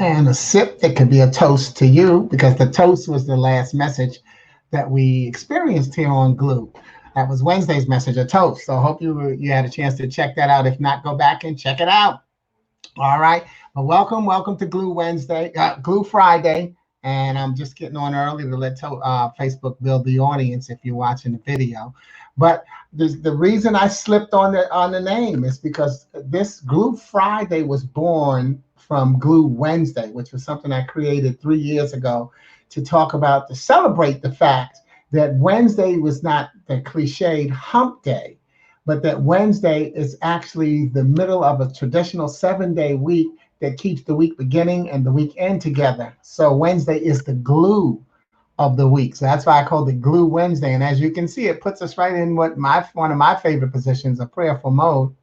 And a sip that could be a toast to you, because the toast was the last message that we experienced here on Glue. That was Wednesday's message, a toast. So I hope you had a chance to check that out. If not, go back and check it out. All right. Well, welcome to Glue Wednesday, Glue Friday. And I'm just getting on early to let Facebook build the audience if you're watching the video. But the reason I slipped on the name is because this Glue Friday was born from Glue Wednesday, which was something I created 3 years ago to talk about, to celebrate the fact that Wednesday was not the cliched hump day, but that Wednesday is actually the middle of a traditional 7-day week that keeps the week beginning and the week end together. So Wednesday is the glue of the week. So that's why I call it Glue Wednesday. And as you can see, it puts us right in one of my favorite positions, a prayerful mode.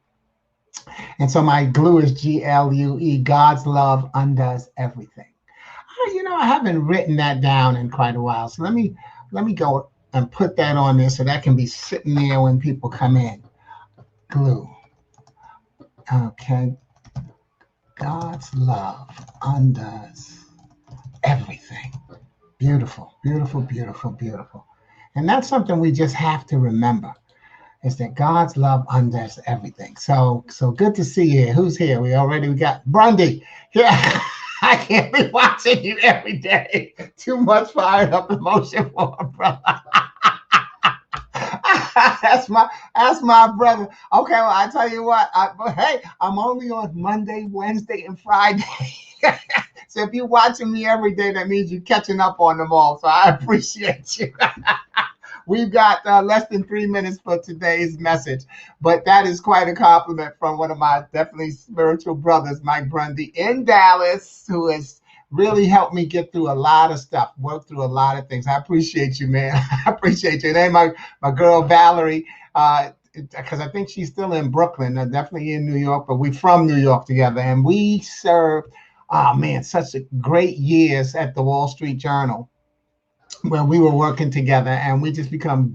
And so my glue is GLUE. God's love undoes everything. I haven't written that down in quite a while. So let me go and put that on there so that can be sitting there when people come in. Glue. Okay. God's love undoes everything. Beautiful, beautiful, beautiful, beautiful. And that's something we just have to remember, is that God's love undoes everything. So good to see you here. Who's here? We got Brundy. Yeah. I can't be watching you every day. Too much fired up emotion for a brother. that's my brother. Okay, well, I tell you what. Hey, I'm only on Monday, Wednesday, and Friday. So if you're watching me every day, that means you're catching up on them all. So I appreciate you. We've got less than 3 minutes for today's message, but that is quite a compliment from one of my definitely spiritual brothers, Mike Brundy in Dallas, who has really helped me get through a lot of stuff, work through a lot of things. I appreciate you, man. I appreciate you. And then my girl, Valerie, because I think she's still in Brooklyn, definitely in New York, but we're from New York together. And we served, oh man, such a great years at the Wall Street Journal, when we were working together, and we become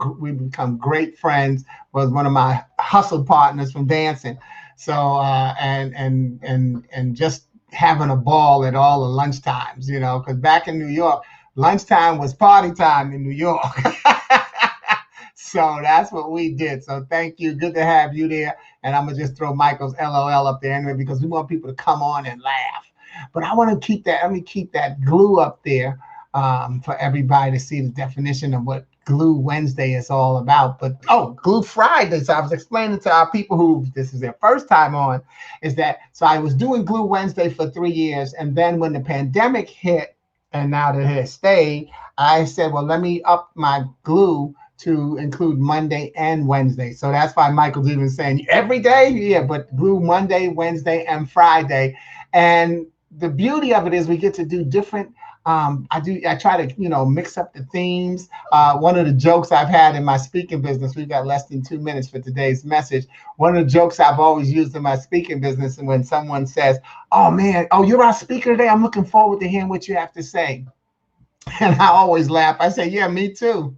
great friends. Was one of my hustle partners from dancing. So and just having a ball at all the lunch times, because back in New York, lunchtime was party time in New York. So that's what we did. So thank you. Good to have you there. And I'm gonna just throw Michael's LOL up there anyway, because we want people to come on and laugh. But I want to keep that. Let me keep that glue up there, for everybody to see the definition of what Glue Wednesday is all about. But Glue Friday. So I was explaining to our people who this is their first time on, is that so I was doing Glue Wednesday for 3 years, and then when the pandemic hit, and now that it has stayed, I said, well, let me up my glue to include Monday and Wednesday. So that's why Michael's even saying every day, yeah, but Glue Monday, Wednesday, and Friday. And the beauty of it is we get to do different. I try to, mix up the themes. One of the jokes I've had in my speaking business, we've got less than 2 minutes for today's message. One of the jokes I've always used in my speaking business, and when someone says, oh man, you're our speaker today, I'm looking forward to hearing what you have to say. And I always laugh. I say, yeah, me too.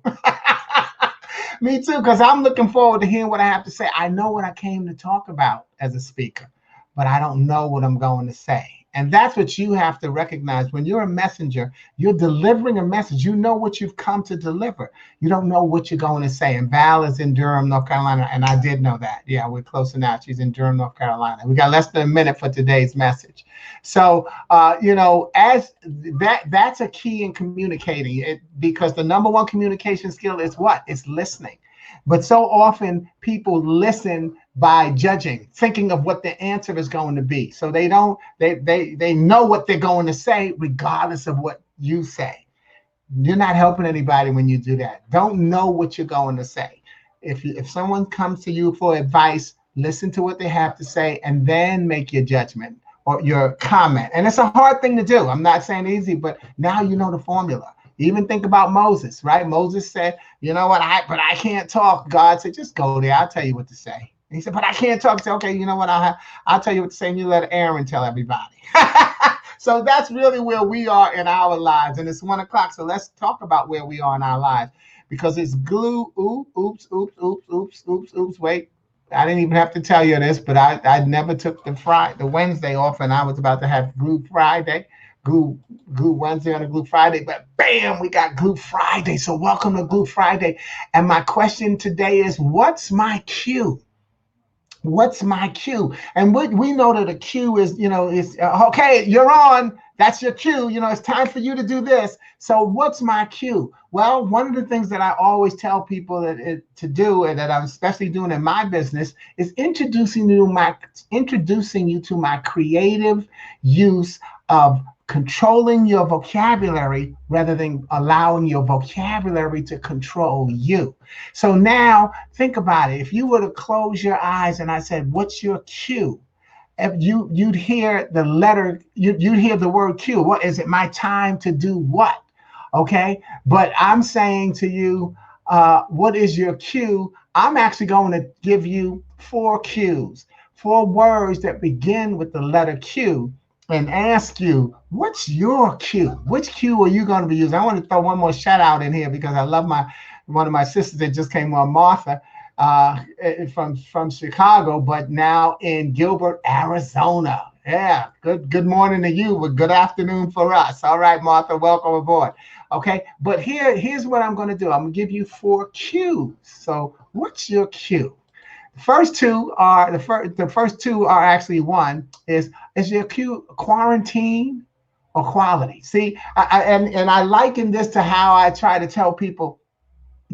Me too, because I'm looking forward to hearing what I have to say. I know what I came to talk about as a speaker, but I don't know what I'm going to say. And that's what you have to recognize. When you're a messenger, you're delivering a message. You know what you've come to deliver. You don't know what you're going to say. And Val is in Durham, North Carolina. And I did know that. Yeah, we're close enough. She's in Durham, North Carolina. We got less than a minute for today's message. So, as that's a key in communicating it, because the number one communication skill is what? It's listening. But so often people listen by judging, thinking of what the answer is going to be. So they know what they're going to say regardless of what you say. You're not helping anybody when you do that. Don't know what you're going to say. If someone comes to you for advice, listen to what they have to say and then make your judgment or your comment. And it's a hard thing to do. I'm not saying easy, but now you know the formula. Even think about Moses, right? Moses said, you know what, but I can't talk. God said, just go there. I'll tell you what to say. And he said, but I can't talk. I said, okay, you know what, I'll tell you what to say, and you let Aaron tell everybody. So that's really where we are in our lives. And it's 1 o'clock. So let's talk about where we are in our lives, because it's glue. Oops. Wait, I didn't even have to tell you this, but I never took the Wednesday off, and I was about to have Glue Friday. Glue Wednesday on a Glue Friday, but bam, we got Glue Friday. So welcome to Glue Friday. And my question today is, what's my cue? What's my cue? And what we know that a cue is, is okay, you're on. That's your cue. It's time for you to do this. So what's my cue? Well, one of the things that I always tell people to do, and that I'm especially doing in my business, is introducing you to my creative use of controlling your vocabulary rather than allowing your vocabulary to control you. So now think about it. If you were to close your eyes and I said, what's your cue? If you'd hear the letter, you'd hear the word cue. What is it? My time to do what? Okay. But I'm saying to you, what is your cue? I'm actually going to give you 4 cues, 4 words that begin with the letter Q, and ask you, what's your cue? Which cue are you going to be using? I want to throw one more shout out in here because I love one of my sisters that just came on, Martha, from Chicago, but now in Gilbert, Arizona. Yeah, good morning to you, but good afternoon for us. All right, Martha, welcome aboard. Okay, but here's what I'm going to do. I'm going to give you 4 cues. So what's your cue? The first two are actually one is your cue quarantine or quality? See, and I liken this to how I try to tell people,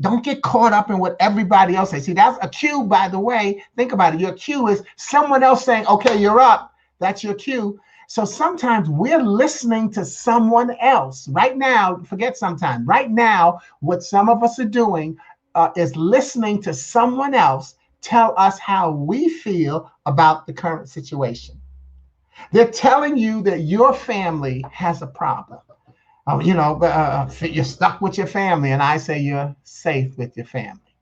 don't get caught up in what everybody else says. See, that's a cue, by the way. Think about it. Your cue is someone else saying, okay, you're up. That's your cue. So sometimes we're listening to someone else. Right now, forget sometimes. Right now, what some of us are doing is listening to someone else tell us how we feel about the current situation. They're telling you that your family has a problem. Oh, you're stuck with your family, and I say you're safe with your family.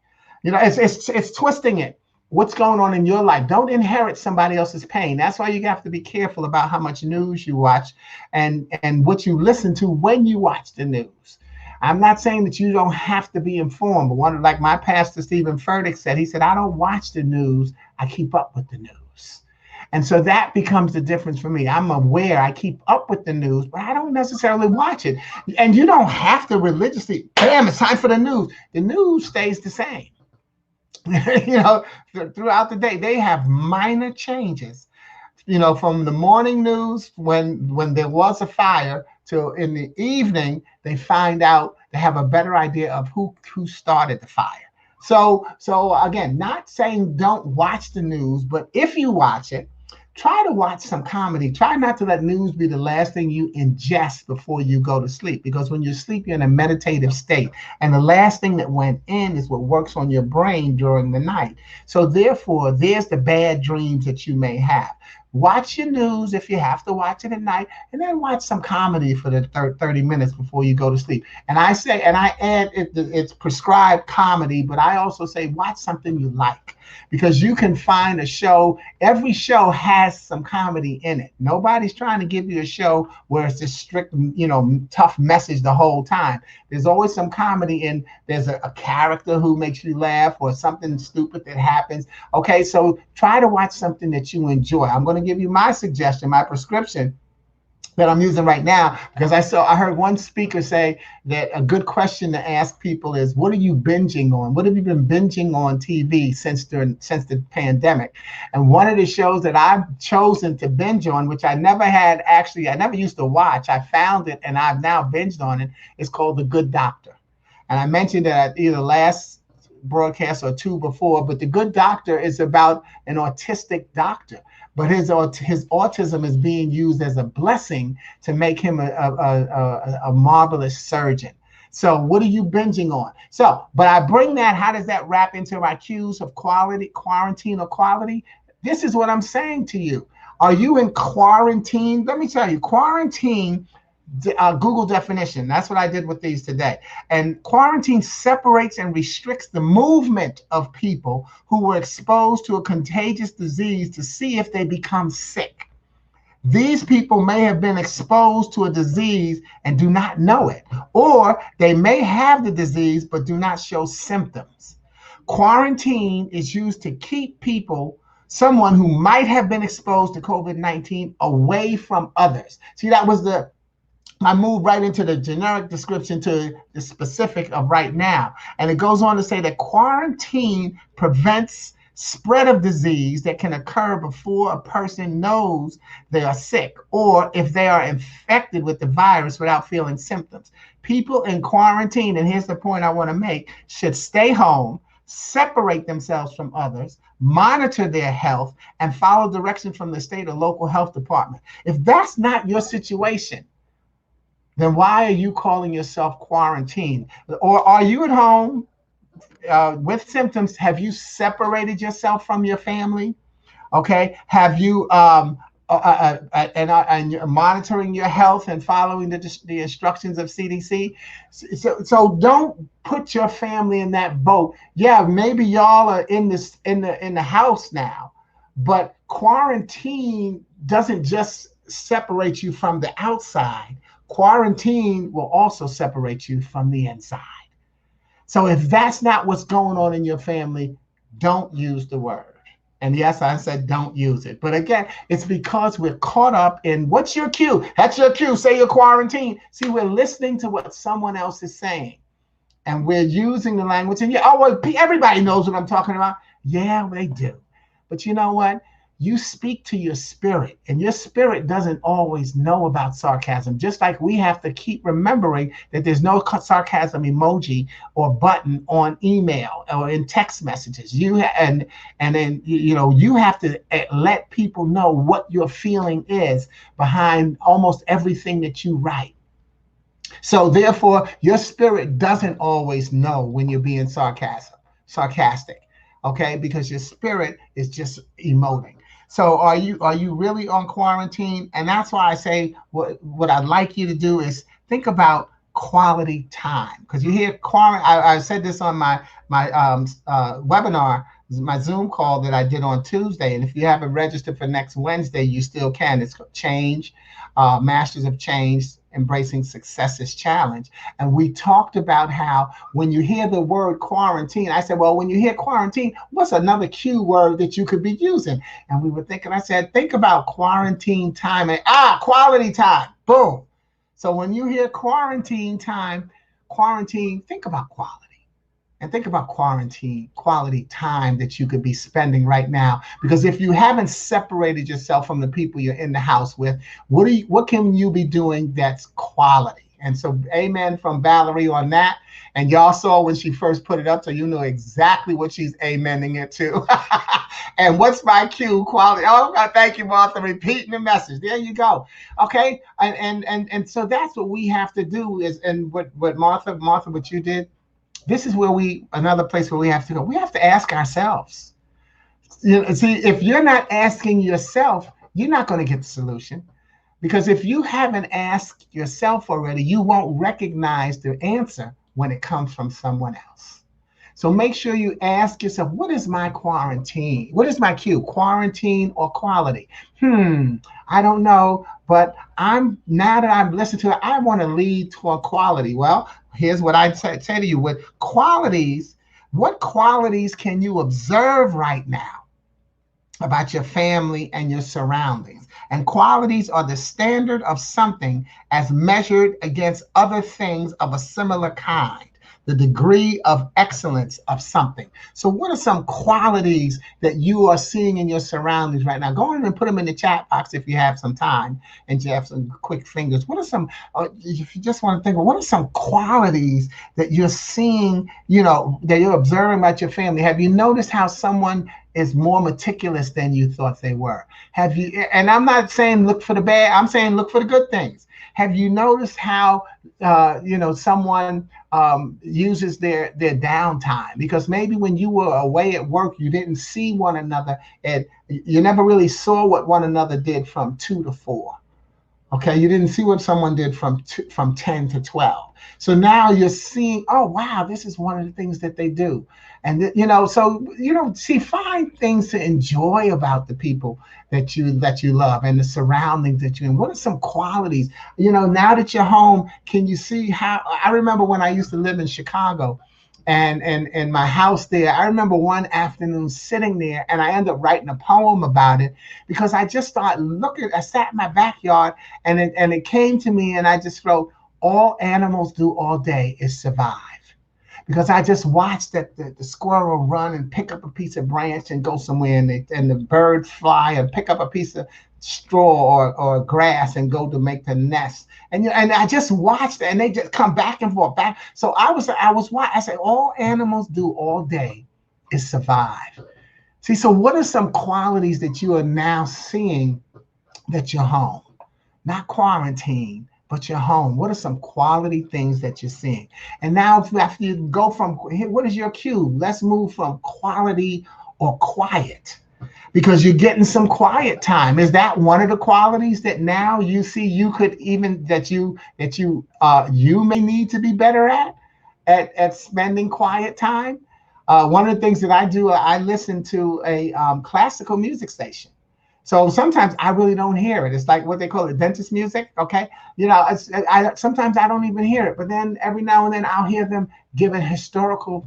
It's twisting it. What's going on in your life? Don't inherit somebody else's pain. That's why you have to be careful about how much news you watch and what you listen to when you watch the news. I'm not saying that you don't have to be informed, but like my pastor Stephen Furtick said, he said, I don't watch the news, I keep up with the news. And so that becomes the difference for me. I'm aware, I keep up with the news, but I don't necessarily watch it. And you don't have to religiously, bam, it's time for the news. The news stays the same. Throughout the day, they have minor changes. From the morning news when there was a fire till in the evening, they find out, they have a better idea of who started the fire. So again, not saying don't watch the news, but if you watch it, try to watch some comedy. Try not to let news be the last thing you ingest before you go to sleep, because when you sleep, you're in a meditative state. And the last thing that went in is what works on your brain during the night. So therefore, there's the bad dreams that you may have. Watch your news if you have to watch it at night, and then watch some comedy for the 30 minutes before you go to sleep. And I add it's prescribed comedy, but I also say watch something you like, because you can find a show. Every show has some comedy in it. Nobody's trying to give you a show where it's just strict, tough message the whole time. There's always some comedy in. There's a character who makes you laugh or something stupid that happens. Okay, so try to watch something that you enjoy. I'm going to give you my suggestion, my prescription that I'm using right now, because I heard one speaker say that a good question to ask people is, what are you binging on? What have you been binging on TV since the pandemic? And one of the shows that I've chosen to binge on, which I never used to watch, I found it and I've now binged on it, is called The Good Doctor. And I mentioned that at either last broadcast or 2 before, but The Good Doctor is about an autistic doctor. But his autism is being used as a blessing to make him a marvelous surgeon. So what are you binging on? But I bring that, how does that wrap into my cues of quality, quarantine or quality? This is what I'm saying to you. Are you in quarantine? Let me tell you, quarantine, Google definition. That's what I did with these today. And quarantine separates and restricts the movement of people who were exposed to a contagious disease to see if they become sick. These people may have been exposed to a disease and do not know it, or they may have the disease but do not show symptoms. Quarantine is used to keep someone who might have been exposed to COVID-19 away from others. See, that was the I move right into the generic description to the specific of right now. And it goes on to say that quarantine prevents spread of disease that can occur before a person knows they are sick or if they are infected with the virus without feeling symptoms. People in quarantine, and here's the point I want to make, should stay home, separate themselves from others, monitor their health, and follow direction from the state or local health department. If that's not your situation, then why are you calling yourself quarantined? Or are you at home with symptoms? Have you separated yourself from your family? Okay. Have you and you're monitoring your health and following the instructions of CDC? So don't put your family in that boat. Yeah, maybe y'all are in the house now, but quarantine doesn't just separate you from the outside. Quarantine will also separate you from the inside. So if that's not what's going on in your family, don't use the word. And yes, I said don't use it. But again, it's because we're caught up in what's your cue? That's your cue. Say you're quarantined. See, we're listening to what someone else is saying. And we're using the language. And yeah, oh, well, everybody knows what I'm talking about. Yeah, they do. But you know what? You speak to your spirit, and your spirit doesn't always know about sarcasm. Just like we have to keep remembering that there's no sarcasm emoji or button on email or in text messages. And then you have to let people know what your feeling is behind almost everything that you write. So therefore, your spirit doesn't always know when you're being sarcastic, okay? Because your spirit is just emoting. So are you really on quarantine? And that's why I say what I'd like you to do is think about quality time. Because you hear quarantine. I said this on my webinar, my Zoom call that I did on Tuesday. And if you haven't registered for next Wednesday, you still can. It's Change, Masters of Change, Embracing Success's Challenge. And we talked about how when you hear the word quarantine, I said, well, when you hear quarantine, what's another cue word that you could be using? And we were thinking, I said, think about quarantine time and quality time. Boom. So when you hear quarantine time, think about quality. And think about quarantine, quality time that you could be spending right now. Because if you haven't separated yourself from the people you're in the house with, what can you be doing that's quality? And so amen from Valerie on that. And y'all saw when she first put it up, so you know exactly what she's amening it to. And what's my cue? Quality. Oh, thank you, Martha, repeating the message. There you go. Okay. And so that's what we have to do is, and what Martha, what you did, this is where another place where we have to go. We have to ask ourselves. See, if you're not asking yourself, you're not going to get the solution. Because if you haven't asked yourself already, you won't recognize the answer when it comes from someone else. So make sure you ask yourself, what is my quarantine? What is my cue? Quarantine or quality? I don't know, but now that I've listened to it, I want to lead toward quality. Well, here's what I'd say to you with qualities. What qualities can you observe right now about your family and your surroundings? And qualities are the standard of something as measured against other things of a similar kind, the degree of excellence of something. So what are some qualities that you are seeing in your surroundings right now? Go in and put them in the chat box if you have some time and you have some quick fingers. What are some, if you just want to think of, what are some qualities that you're seeing, that you're observing about your family? Have you noticed how someone is more meticulous than you thought they were? Have you, and I'm not saying look for the bad, I'm saying look for the good things. Have you noticed how, someone uses their downtime? Because maybe when you were away at work, you didn't see one another and you never really saw what one another did from 2 to 4. Okay, you didn't see what someone did from 10 to 12. So now you're seeing, oh, wow, this is one of the things that they do. And, find things to enjoy about the people that you love and the surroundings that you're in. What are some qualities? Now that you're home, can you see how, I remember when I used to live in Chicago, and my house there. I remember one afternoon sitting there, and I ended up writing a poem about it because I just started looking. I sat in my backyard, and it came to me, and I just wrote, "All animals do all day is survive." Because I just watched that the squirrel run and pick up a piece of branch and go somewhere, and the birds fly and pick up a piece of straw or grass and go to make the nest. And I just watched it, and they just come back and forth back. So I said, all animals do all day is survive. See, so what are some qualities that you are now seeing that you're home? Not quarantine, but you're home. What are some quality things that you're seeing? And now, after you go from, what is your cue? Let's move from quality or quiet, because you're getting some quiet time. Is that one of the qualities that now you see you could even you may need to be better at spending quiet time? One of the things that I do, I listen to a classical music station. So sometimes I really don't hear it. It's like what they call it, dentist music. Okay, sometimes I don't even hear it, but then every now and then I'll hear them give a historical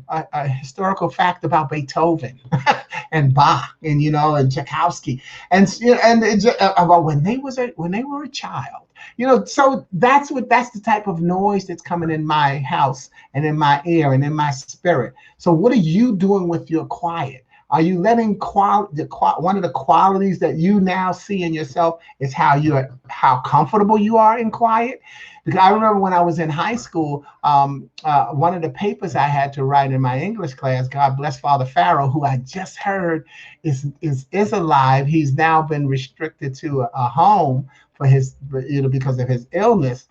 fact about Beethoven and Bach, and Tchaikovsky, about when they were a child. So that's the type of noise that's coming in my house and in my ear and in my spirit. So what are you doing with your quiet? Are you letting one of the qualities that you now see in yourself is how comfortable you are in quiet? Because I remember when I was in high school, one of the papers I had to write in my English class, God bless Father Farrell, who I just heard is alive. He's now been restricted to a home for because of his illness.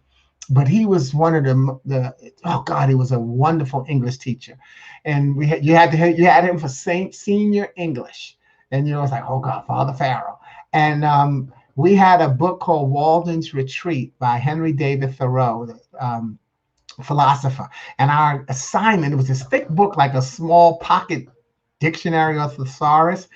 But he was one of oh God, he was a wonderful English teacher, and you had him for senior English, and it's like, oh God, Father Farrell. And we had a book called Walden's Retreat by Henry David Thoreau, the philosopher, and our assignment, it was this thick book like a small pocket dictionary or thesaurus,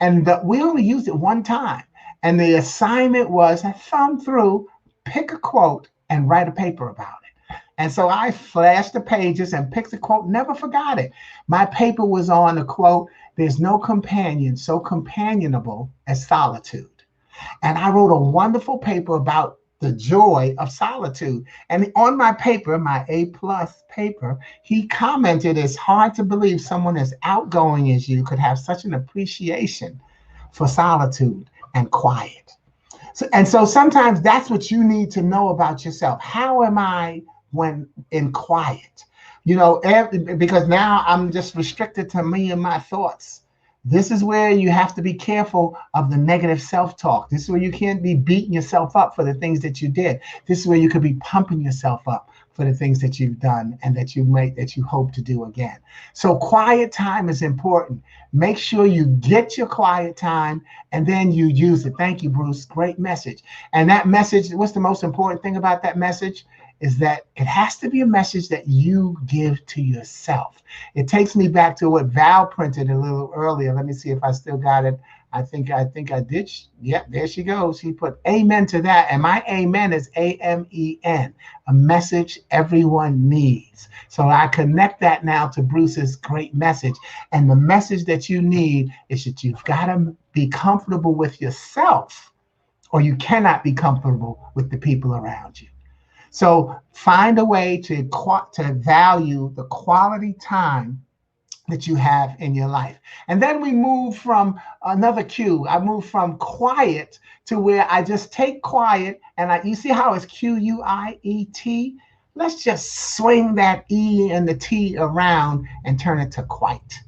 and we only used it one time, and the assignment was thumb through, pick a quote, and write a paper about it. And so I flashed the pages and picked the quote, never forgot it. My paper was on the quote, "There's no companion so companionable as solitude." And I wrote a wonderful paper about the joy of solitude. And on my paper, my A+ paper, he commented, "It's hard to believe someone as outgoing as you could have such an appreciation for solitude and quiet." So sometimes that's what you need to know about yourself. How am I when in quiet? Because now I'm just restricted to me and my thoughts. This is where you have to be careful of the negative self-talk. This is where you can't be beating yourself up for the things that you did. This is where you could be pumping yourself up for the things that you've done and that you hope to do again. So quiet time is important. Make sure you get your quiet time and then you use it. Thank you, Bruce. Great message. And that message, what's the most important thing about that message? Is that it has to be a message that you give to yourself. It takes me back to what Val printed a little earlier. Let me see if I still got it. I think I did. Yep, there she goes. She put amen to that. And my amen is AMEN, a message everyone needs. So I connect that now to Bruce's great message. And the message that you need is that you've got to be comfortable with yourself, or you cannot be comfortable with the people around you. So find a way to value the quality time that you have in your life. And then we move from another cue. I move from quiet to where I just take quiet and you see how it's QUIET? Let's just swing that E and the T around and turn it to quite.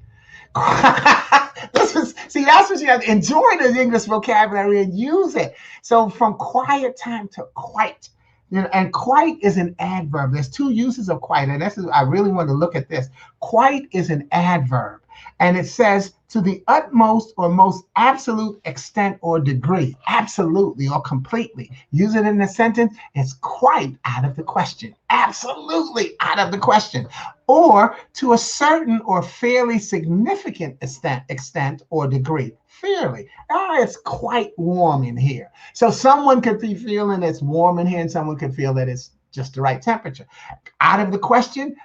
That's what you have to enjoy the English vocabulary and use it. So from quiet time to quite. And quite is an adverb. There's two uses of quite, and I really want to look at this. Quite is an adverb, and it says to the utmost or most absolute extent or degree, absolutely or completely. Use it in a sentence, it's quite out of the question, absolutely out of the question. Or to a certain or fairly significant extent or degree. Fairly. It's quite warm in here. So someone could be feeling it's warm in here and someone could feel that it's just the right temperature. Out of the question,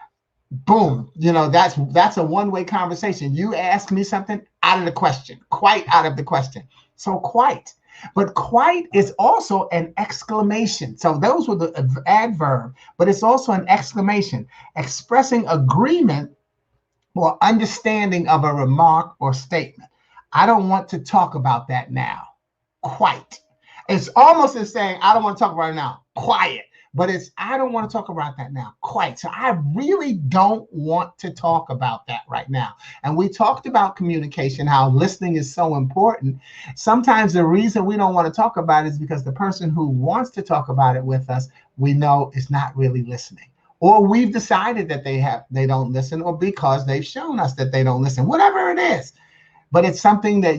Boom. That's a one-way conversation. You ask me something, out of the question, quite out of the question. So quite. But quite is also an exclamation. So those were the adverb, but it's also an exclamation, expressing agreement or understanding of a remark or statement. I don't want to talk about that now. Quite. It's almost as saying, I don't want to talk about it now. Quiet. But it's, I don't want to talk about that now. Quite. So I really don't want to talk about that right now. And we talked about communication, how listening is so important. Sometimes the reason we don't want to talk about it is because the person who wants to talk about it with us, we know is not really listening. Or we've decided that they don't listen, or because they've shown us that they don't listen, whatever it is. But it's something that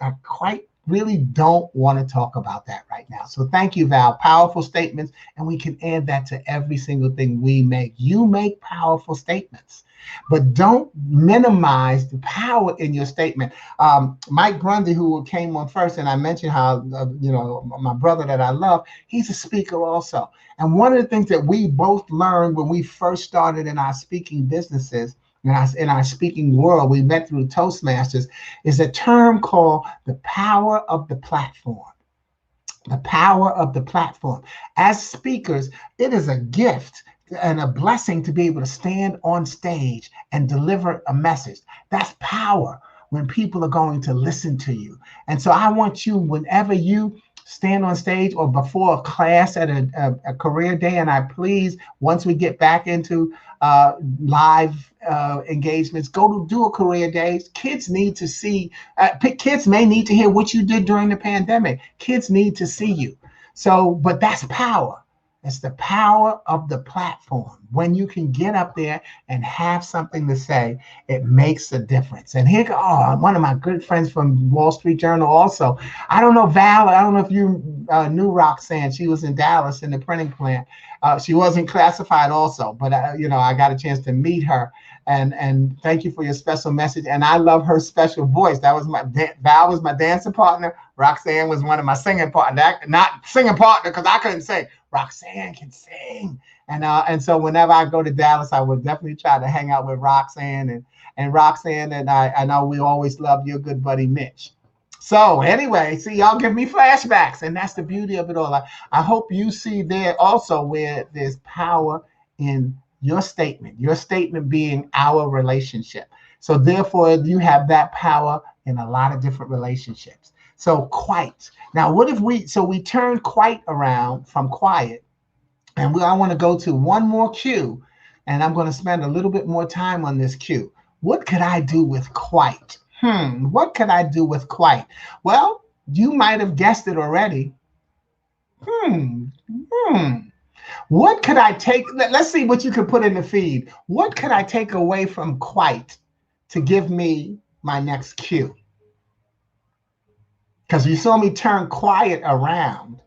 I quite really don't want to talk about that right now. So thank you, Val. Powerful statements, and we can add that to every single thing we make. You make powerful statements, but don't minimize the power in your statement. Mike Grundy, who came on first, and I mentioned how, my brother that I love, he's a speaker also. And one of the things that we both learned when we first started in our speaking businesses, in our speaking world, we met through Toastmasters, is a term called the power of the platform. The power of the platform. As speakers, it is a gift and a blessing to be able to stand on stage and deliver a message. That's power when people are going to listen to you. And so I want you, whenever you stand on stage or before a class at a career day, and I please, once we get back into live engagements, go to do a career day. Kids need to see, kids may need to hear what you did during the pandemic. Kids need to see you. So, but that's power. It's the power of the platform. When you can get up there and have something to say, it makes a difference. And here, one of my good friends from Wall Street Journal also. I don't know, Val, I don't know if you knew Roxanne. She was in Dallas in the printing plant. She wasn't classified also, but I got a chance to meet her. And thank you for your special message. And I love her special voice. Val was my dancing partner. Roxanne was one of my singing partners. Not singing partner because I couldn't sing. Roxanne can sing. And so whenever I go to Dallas, I would definitely try to hang out with Roxanne and Roxanne. And I know we always loved your good buddy Mitch. So anyway, see, y'all give me flashbacks, and that's the beauty of it all. I hope you see there also where there's power in your statement being our relationship. So therefore, you have that power in a lot of different relationships. So quite. Now, what if we turn quite around from quiet, and I want to go to one more cue, and I'm going to spend a little bit more time on this cue. What could I do with quite? What could I do with quite? Well, you might have guessed it already. What could I take? Let's see what you could put in the feed. What could I take away from quite to give me my next cue? Because you saw me turn quiet around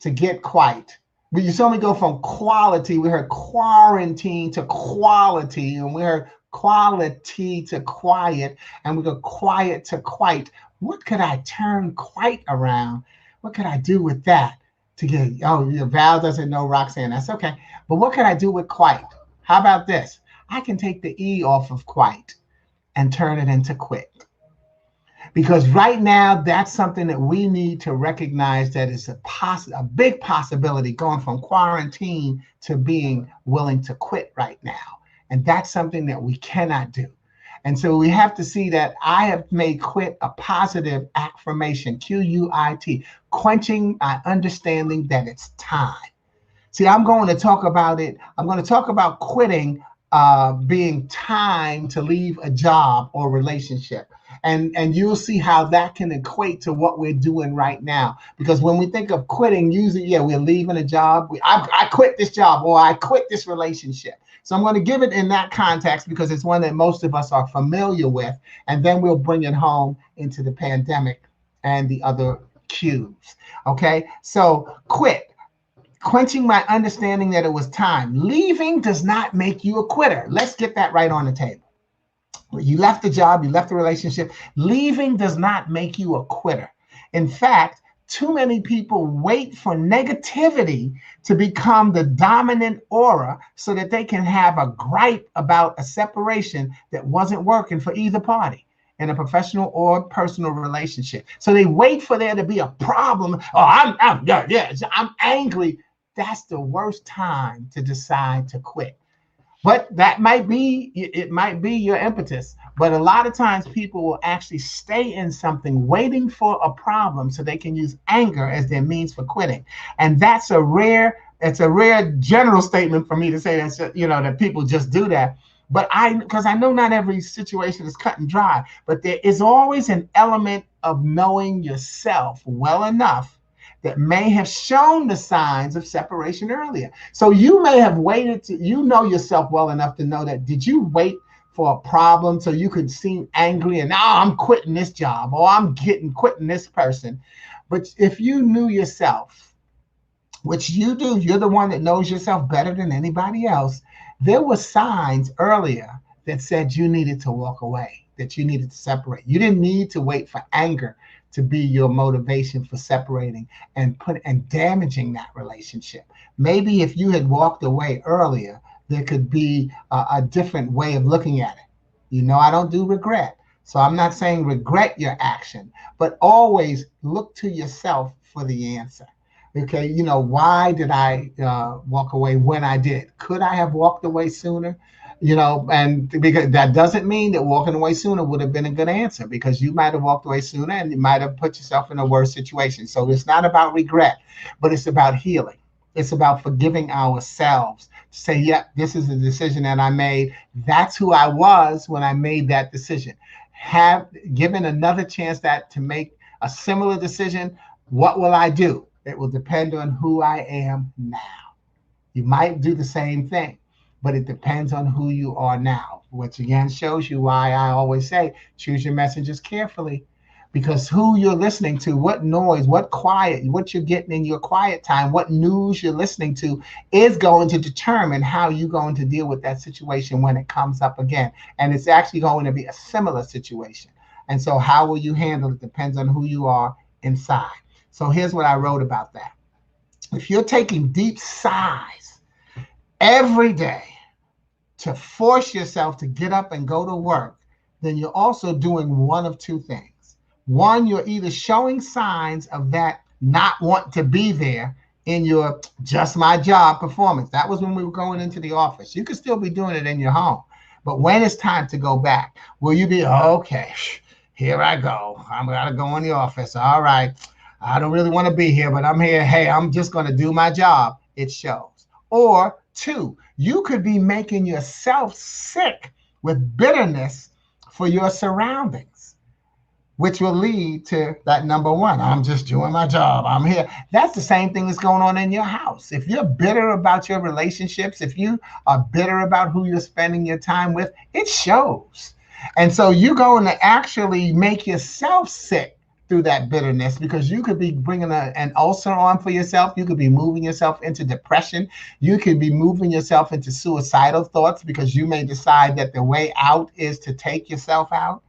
to get quite. But you saw me go from quality. We heard quarantine to quality, and we heard quality to quiet, and we go quiet to quite. What could I turn quite around? What could I do with that to get? Val doesn't know Roxanne. That's okay. But what could I do with quite? How about this? I can take the E off of quite and turn it into quit. Because right now, that's something that we need to recognize, that is a big possibility, going from quarantine to being willing to quit right now. And that's something that we cannot do. And so we have to see that I have made quit a positive affirmation, QUIT, quenching my understanding that it's time. See, I'm going to talk about it. I'm going to talk about quitting being time to leave a job or relationship. And you'll see how that can equate to what we're doing right now. Because when we think of quitting, usually, we're leaving a job. I quit this job, or I quit this relationship. So I'm going to give it in that context because it's one that most of us are familiar with. And then we'll bring it home into the pandemic and the other cues. Okay, so quit. Quenching my understanding that it was time. Leaving does not make you a quitter. Let's get that right on the table. You left the job, you left the relationship. Leaving does not make you a quitter. In fact, too many people wait for negativity to become the dominant aura so that they can have a gripe about a separation that wasn't working for either party in a professional or personal relationship. So they wait for there to be a problem. Oh, I'm angry. That's the worst time to decide to quit. But that might be, it might be your impetus. But a lot of times people will actually stay in something waiting for a problem so they can use anger as their means for quitting. And it's a rare general statement for me to say that, that people just do that. But because I know not every situation is cut and dry, but there is always an element of knowing yourself well enough that may have shown the signs of separation earlier. So you may have waited to, yourself well enough to know that, did you wait for a problem so you could seem angry and now I'm quitting this job or I'm quitting this person? But if you knew yourself, which you do, you're the one that knows yourself better than anybody else, there were signs earlier that said you needed to walk away, that you needed to separate. You didn't need to wait for anger to be your motivation for separating and damaging that relationship. Maybe if you had walked away earlier, there could be a different way of looking at it. I don't do regret. So I'm not saying regret your action, but always look to yourself for the answer. Okay, why did I walk away when I did? Could I have walked away sooner? And because that doesn't mean that walking away sooner would have been a good answer, because you might have walked away sooner and you might have put yourself in a worse situation. So it's not about regret, but it's about healing. It's about forgiving ourselves. Say, yeah, this is a decision that I made. That's who I was when I made that decision. Have given another chance to make a similar decision. What will I do? It will depend on who I am now. You might do the same thing, but it depends on who you are now, which again shows you why I always say, choose your messages carefully, because who you're listening to, what noise, what you're getting in your quiet time, what news you're listening to is going to determine how you're going to deal with that situation when it comes up again. And it's actually going to be a similar situation. And so how will you handle it depends on who you are inside. So here's what I wrote about that. If you're taking deep sighs every day to force yourself to get up and go to work, then you're also doing one of two things. One, you're either showing signs of that not want to be there in your just my job performance. That was when we were going into the office. You could still be doing it in your home. But when it's time to go back, will you be, okay, here I go. I'm going to go in the office. All right. I don't really want to be here, but I'm here. Hey, I'm just going to do my job. It shows. Or two, you could be making yourself sick with bitterness for your surroundings, which will lead to that number one. I'm just doing my job. I'm here. That's the same thing that's going on in your house. If you're bitter about your relationships, if you are bitter about who you're spending your time with, it shows. And so you're going to actually make yourself sick through that bitterness, because you could be bringing an ulcer on for yourself. You could be moving yourself into depression. You could be moving yourself into suicidal thoughts, because you may decide that the way out is to take yourself out.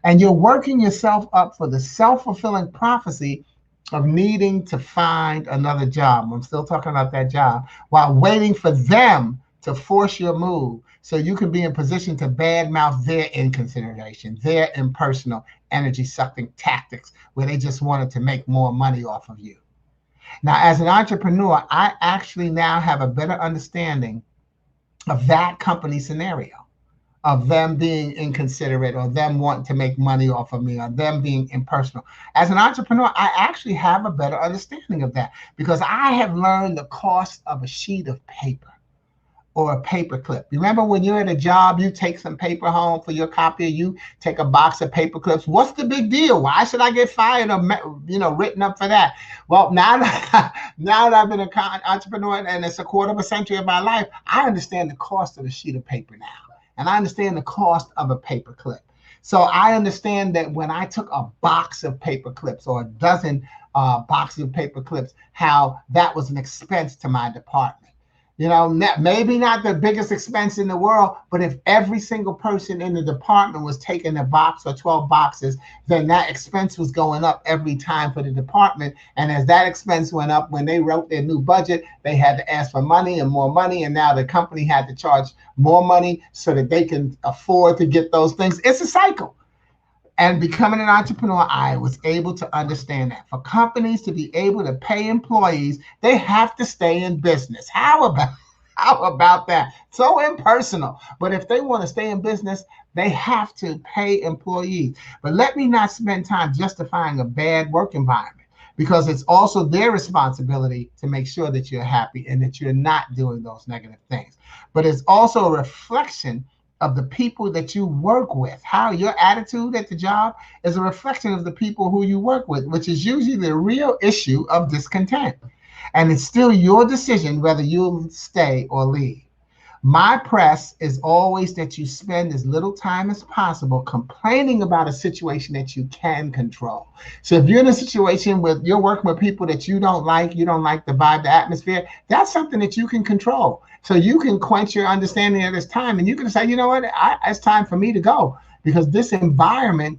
And you're working yourself up for the self-fulfilling prophecy of needing to find another job. I'm still talking about that job, while waiting for them to force your move so you can be in position to badmouth their inconsideration, their impersonal energy-sucking tactics, where they just wanted to make more money off of you. Now, as an entrepreneur, I actually now have a better understanding of that company scenario, of them being inconsiderate, or them wanting to make money off of me, or them being impersonal. As an entrepreneur, I actually have a better understanding of that, because I have learned the cost of a sheet of paper or a paper clip. Remember when you're at a job, you take some paper home for your copier, you take a box of paper clips. What's the big deal? Why should I get fired or written up for that? Well, now that I've been an entrepreneur and it's a quarter of a century of my life, I understand the cost of a sheet of paper now. And I understand the cost of a paper clip. So I understand that when I took a box of paper clips or a dozen boxes of paper clips, how that was an expense to my department. You know, maybe not the biggest expense in the world, but if every single person in the department was taking a box or 12 boxes, then that expense was going up every time for the department. And as that expense went up, when they wrote their new budget, they had to ask for money and more money. And now the company had to charge more money so that they can afford to get those things. It's a cycle. And becoming an entrepreneur, I was able to understand that for companies to be able to pay employees, they have to stay in business. How about that? So impersonal. But if they want to stay in business, they have to pay employees. But let me not spend time justifying a bad work environment, because it's also their responsibility to make sure that you're happy and that you're not doing those negative things. But it's also a reflection of the people that you work with. How your attitude at the job is a reflection of the people who you work with, which is usually the real issue of discontent. And it's still your decision whether you'll stay or leave. My press is always that you spend as little time as possible complaining about a situation that you can control. So if you're in a situation where you're working with people that you don't like the vibe, the atmosphere, that's something that you can control. So you can quench your understanding at this time, and you can say, you know what, it's time for me to go, because this environment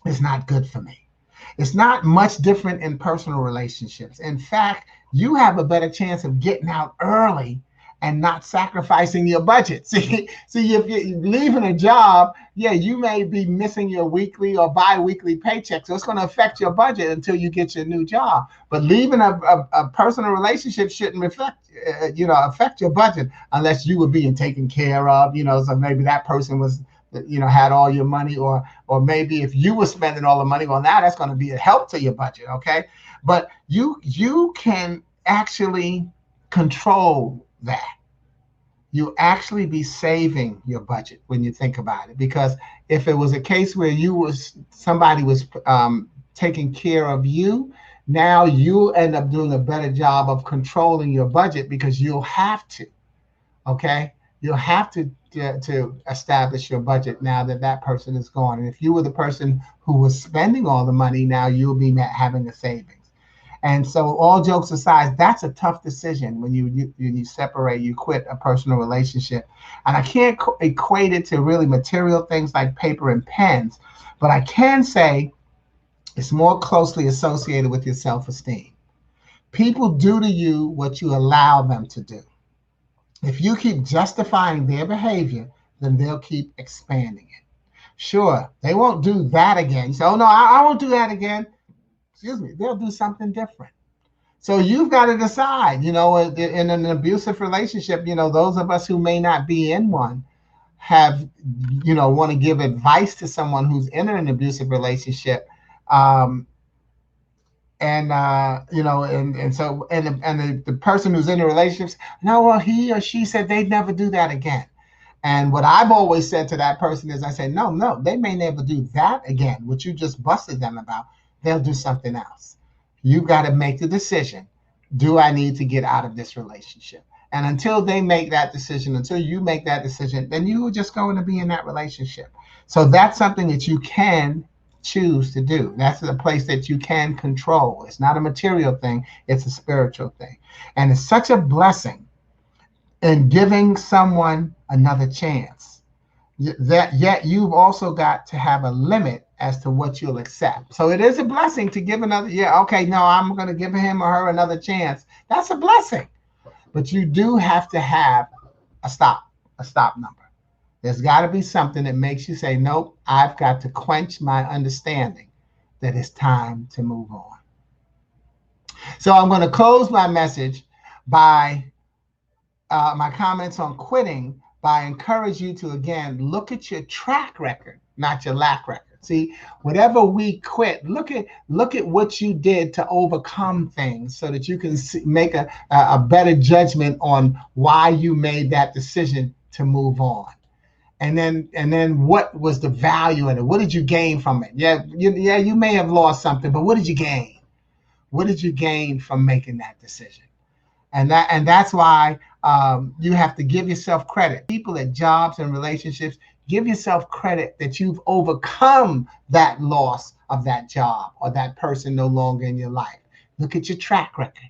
is not good for me. It's not much different in personal relationships. In fact, you have a better chance of getting out early and not sacrificing your budget. See, if you're leaving a job, yeah, you may be missing your weekly or bi-weekly paycheck. So it's going to affect your budget until you get your new job. But leaving a personal relationship shouldn't affect your budget unless you were being taken care of. So maybe that person was, had all your money, or maybe if you were spending all the money, well, now that's going to be a help to your budget. Okay, but you can actually control that. You actually be saving your budget when you think about it, because if it was a case where somebody was taking care of you, now you'll end up doing a better job of controlling your budget, because you'll have to. Okay, you'll have to establish your budget now that that person is gone. And if you were the person who was spending all the money, now you'll be having a savings. And so, all jokes aside, that's a tough decision when you separate, you quit a personal relationship. And I can't equate it to really material things like paper and pens, but I can say it's more closely associated with your self-esteem. People do to you what you allow them to do. If you keep justifying their behavior, then they'll keep expanding it. Sure, they won't do that again. So, oh, no, I won't do that again. Excuse me, they'll do something different. So you've got to decide, in an abusive relationship, those of us who may not be in one want to give advice to someone who's in an abusive relationship. The person who's in the relationships, no, well, he or she said they'd never do that again. And what I've always said to that person is, I say, no, they may never do that again. What you just busted them about, they'll do something else. You got to make the decision. Do I need to get out of this relationship? And until they make that decision, until you make that decision, then you are just going to be in that relationship. So that's something that you can choose to do. That's the place that you can control. It's not a material thing. It's a spiritual thing. And it's such a blessing in giving someone another chance. That yet you've also got to have a limit as to what you'll accept. So it is a blessing to give another, okay, no, I'm going to give him or her another chance. That's a blessing. But you do have to have a stop number. There's got to be something that makes you say, nope, I've got to quench my understanding that it's time to move on. So I'm going to close my message by my comments on quitting by encourage you to, again, look at your track record, not your lack record. See, whatever we quit, look at what you did to overcome things so that you can make a better judgment on why you made that decision to move on. And then what was the value in it? What did you gain from it? You may have lost something, but what did you gain? What did you gain from making that decision? And that's why you have to give yourself credit. People at jobs and relationships, give yourself credit that you've overcome that loss of that job or that person no longer in your life. Look at your track record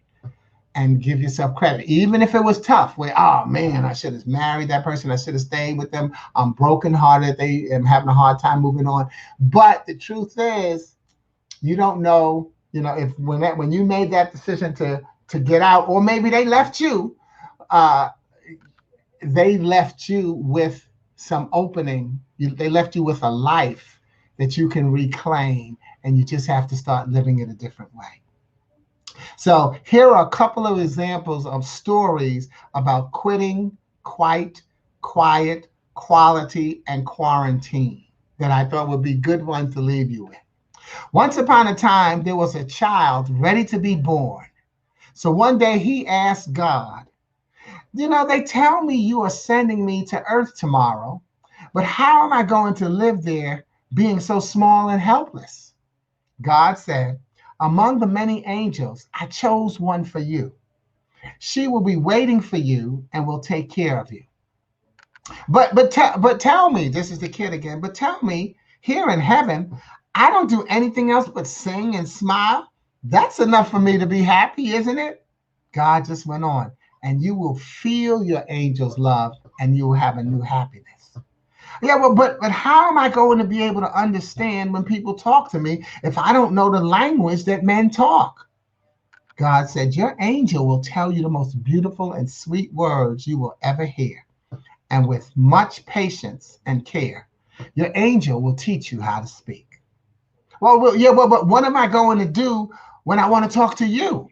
and give yourself credit, even if it was tough. Where, oh man, I should have married that person. I should have stayed with them. I'm brokenhearted. They am having a hard time moving on. But the truth is, you don't know. If when you made that decision to get out, or maybe they left you. Uh, they left you with some opening. They left you with a life that you can reclaim, and you just have to start living it a different way. So here are a couple of examples of stories about quitting, quiet, quality, and quarantine that I thought would be good ones to leave you with. Once upon a time, there was a child ready to be born. So one day he asked God, they tell me you are sending me to Earth tomorrow, but how am I going to live there being so small and helpless? God said, among the many angels, I chose one for you. She will be waiting for you and will take care of you. But tell me, this is the kid again, but tell me, here in heaven, I don't do anything else but sing and smile. That's enough for me to be happy, isn't it? God just went on, and you will feel your angel's love and you will have a new happiness. Yeah, well, but how am I going to be able to understand when people talk to me if I don't know the language that men talk? God said, your angel will tell you the most beautiful and sweet words you will ever hear. And with much patience and care, your angel will teach you how to speak. But what am I going to do when I want to talk to you?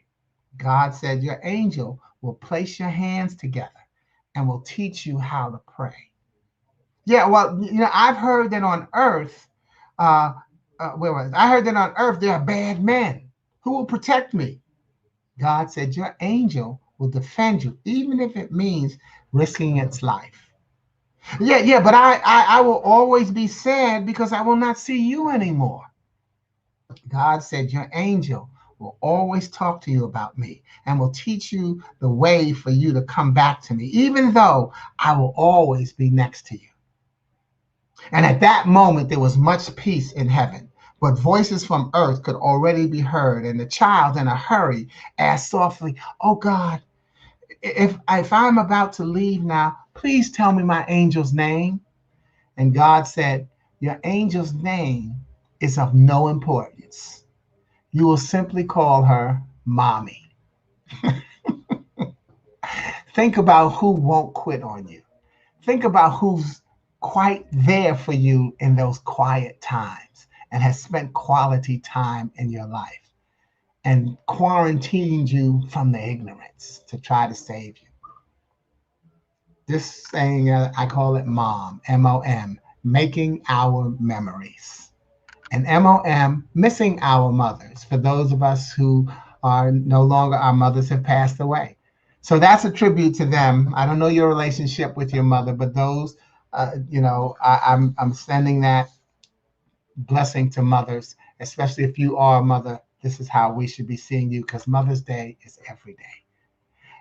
God said, your angel will place your hands together and will teach you how to pray. Yeah, well, I've heard that on earth, I heard that on earth there are bad men. Who will protect me? God said, your angel will defend you, even if it means risking its life. Yeah, but I will always be sad because I will not see you anymore. God said, your angel will always talk to you about me and will teach you the way for you to come back to me, even though I will always be next to you. And at that moment, there was much peace in heaven, but voices from earth could already be heard. And the child, in a hurry, asked softly, oh God, if I'm about to leave now, please tell me my angel's name. And God said, your angel's name is of no importance. You will simply call her Mommy. Think about who won't quit on you. Think about who's quite there for you in those quiet times and has spent quality time in your life and quarantined you from the ignorance to try to save you. This saying, I call it MOM, M-O-M, making our memories. And M-O-M, missing our mothers, for those of us who are no longer, our mothers have passed away. So that's a tribute to them. I don't know your relationship with your mother, but those, I'm sending that blessing to mothers, especially if you are a mother. This is how we should be seeing you, because Mother's Day is every day.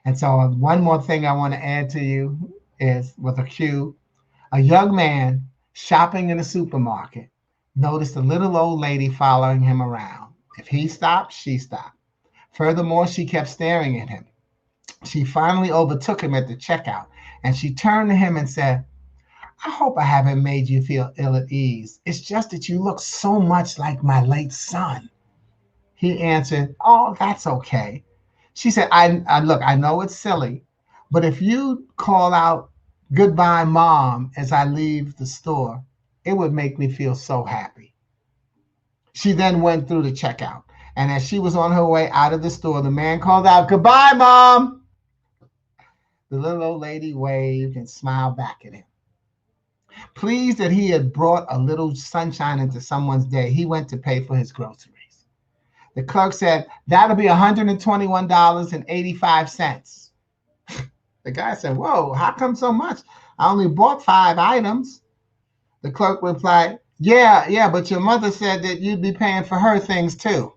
And so one more thing I want to add to you is, with a cue, a young man shopping in a supermarket noticed a little old lady following him around. If he stopped, she stopped. Furthermore, she kept staring at him. She finally overtook him at the checkout, and she turned to him and said, I hope I haven't made you feel ill at ease. It's just that you look so much like my late son. He answered, oh, that's okay. She said, I look, I know it's silly, but if you call out goodbye, Mom, as I leave the store, it would make me feel so happy. She then went through the checkout. And as she was on her way out of the store, the man called out, goodbye, Mom. The little old lady waved and smiled back at him. Pleased that he had brought a little sunshine into someone's day, he went to pay for his groceries. The clerk said, that'll be $121.85. The guy said, whoa, how come so much? I only bought 5 items. The clerk replied, yeah, but your mother said that you'd be paying for her things too.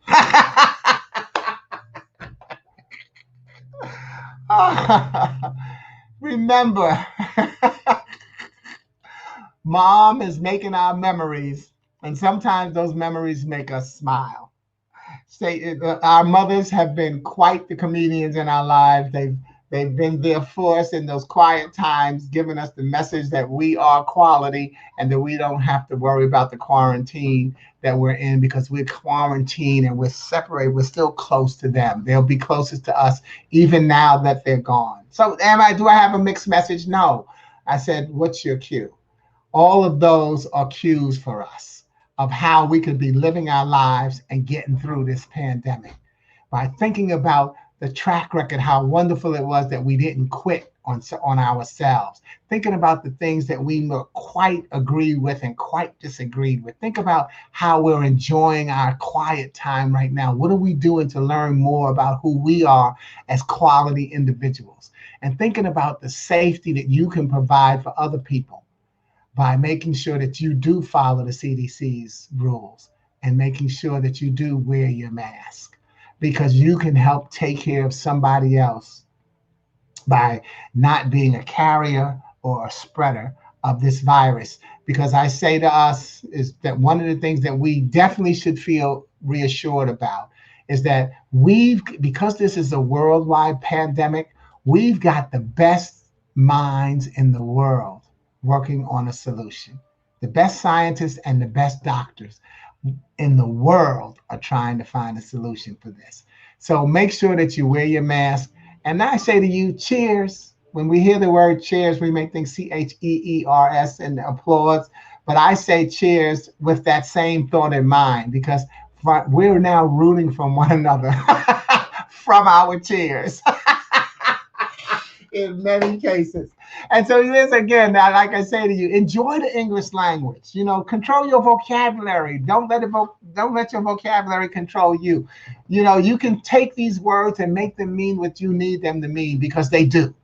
Remember, Mom is making our memories, and sometimes those memories make us smile. say our mothers have been quite the comedians in our lives. They've been there for us in those quiet times, giving us the message that we are quality and that we don't have to worry about the quarantine that we're in, because we're quarantined and we're separated. We're still close to them. They'll be closest to us even now that they're gone. So do I have a mixed message? No. I said, what's your cue? All of those are cues for us of how we could be living our lives and getting through this pandemic by thinking about the track record, how wonderful it was that we didn't quit on ourselves. Thinking about the things that we quite agreed with and quite disagreed with. Think about how we're enjoying our quiet time right now. What are we doing to learn more about who we are as quality individuals? And thinking about the safety that you can provide for other people by making sure that you do follow the CDC's rules and making sure that you do wear your mask, because you can help take care of somebody else by not being a carrier or a spreader of this virus. Because I say to us is that one of the things that we definitely should feel reassured about is that because this is a worldwide pandemic, we've got the best minds in the world working on a solution. The best scientists and the best doctors in the world are trying to find a solution for this. So make sure that you wear your mask. And I say to you, cheers. When we hear the word cheers, we may think CHEERS and applause. But I say cheers with that same thought in mind, because we're now rooting from one another from our cheers. In many cases. And so this again, like I say to you, enjoy the English language. Control your vocabulary. Don't let your vocabulary control you. You can take these words and make them mean what you need them to mean, because they do.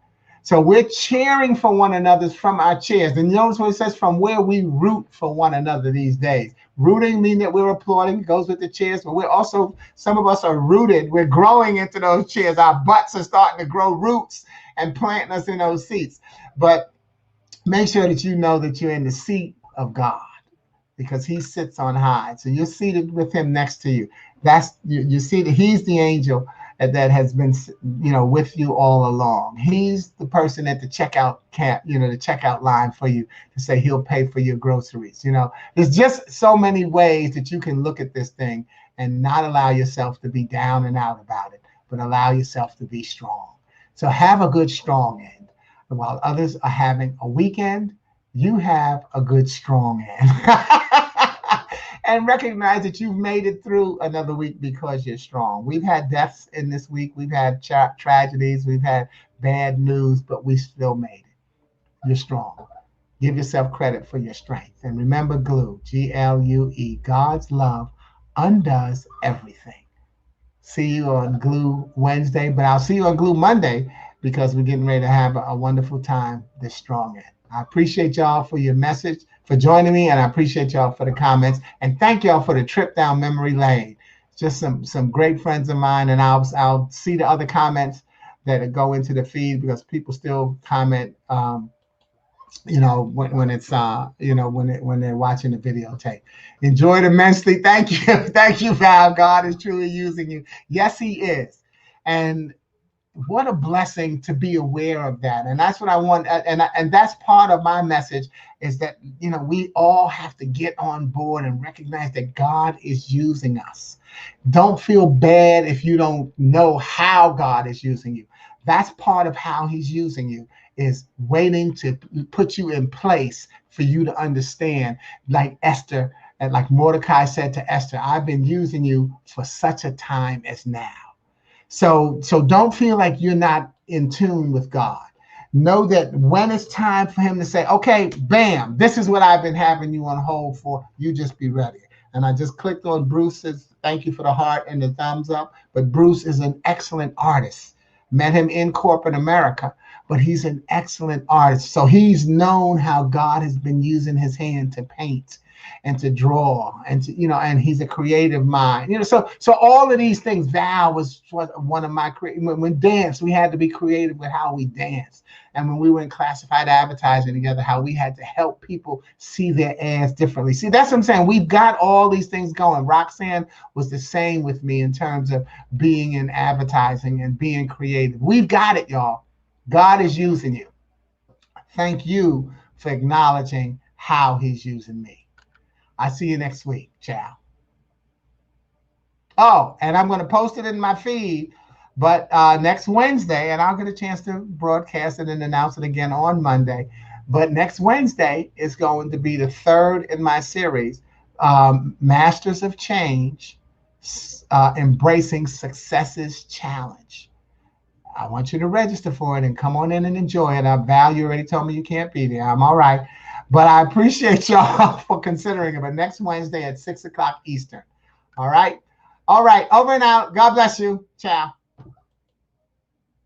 So we're cheering for one another from our chairs. And notice what it says, from where we root for one another these days. Rooting means that we're applauding, it goes with the chairs, but we're also, some of us are rooted. We're growing into those chairs. Our butts are starting to grow roots and planting us in those seats. But make sure that you know that you're in the seat of God, because he sits on high. So you're seated with him next to you. You see that he's the angel that has been, with you all along. He's the person at the checkout the checkout line for you to say he'll pay for your groceries. There's just so many ways that you can look at this thing and not allow yourself to be down and out about it, but allow yourself to be strong. So have a good, strong end. And while others are having a weekend, you have a good, strong end. And recognize that you've made it through another week because you're strong. We've had deaths in this week. We've had tragedies. We've had bad news, but we still made it. You're strong. Give yourself credit for your strength. And remember glue, GLUE, God's love undoes everything. See you on Glue Wednesday, but I'll see you on Glue Monday, because we're getting ready to have a wonderful time this strong end. I appreciate y'all for your message, for joining me, and I appreciate y'all for the comments. And thank y'all for the trip down memory lane. Just some great friends of mine, and I'll see the other comments that go into the feed, because people still comment, when it's when they're watching the videotape. Enjoy it immensely. Thank you. Thank you, Val. God is truly using you. Yes, he is. And what a blessing to be aware of that. And that's what I want. And that's part of my message, is that, we all have to get on board and recognize that God is using us. Don't feel bad if you don't know how God is using you. That's part of how he's using you, is waiting to put you in place for you to understand, like Esther, and like Mordecai said to Esther, I've been using you for such a time as now. So don't feel like you're not in tune with God. Know that when it's time for him to say, okay, bam, this is what I've been having you on hold for, you just be ready. And I just clicked on Bruce's, thank you for the heart and the thumbs up. But Bruce is an excellent artist. Met him in corporate America, but he's an excellent artist. So he's known how God has been using his hand to paint. and to draw and to, and he's a creative mind. So all of these things. Val was one of my when dance, we had to be creative with how we dance. And when we were in classified advertising together, how we had to help people see their ads differently. See, that's what I'm saying. We've got all these things going. Roxanne was the same with me in terms of being in advertising and being creative. We've got it, y'all. God is using you. Thank you for acknowledging how he's using me. I see you next week. Ciao. Oh, and I'm going to post it in my feed, but next Wednesday, and I'll get a chance to broadcast it and announce it again on Monday. But next Wednesday is going to be the third in my series, Masters of Change, Embracing Successes Challenge. I want you to register for it and come on in and enjoy it. Val, you already told me you can't be there. I'm all right. But I appreciate y'all for considering it. But next Wednesday at 6 o'clock Eastern. All right. All right. Over and out. God bless you. Ciao.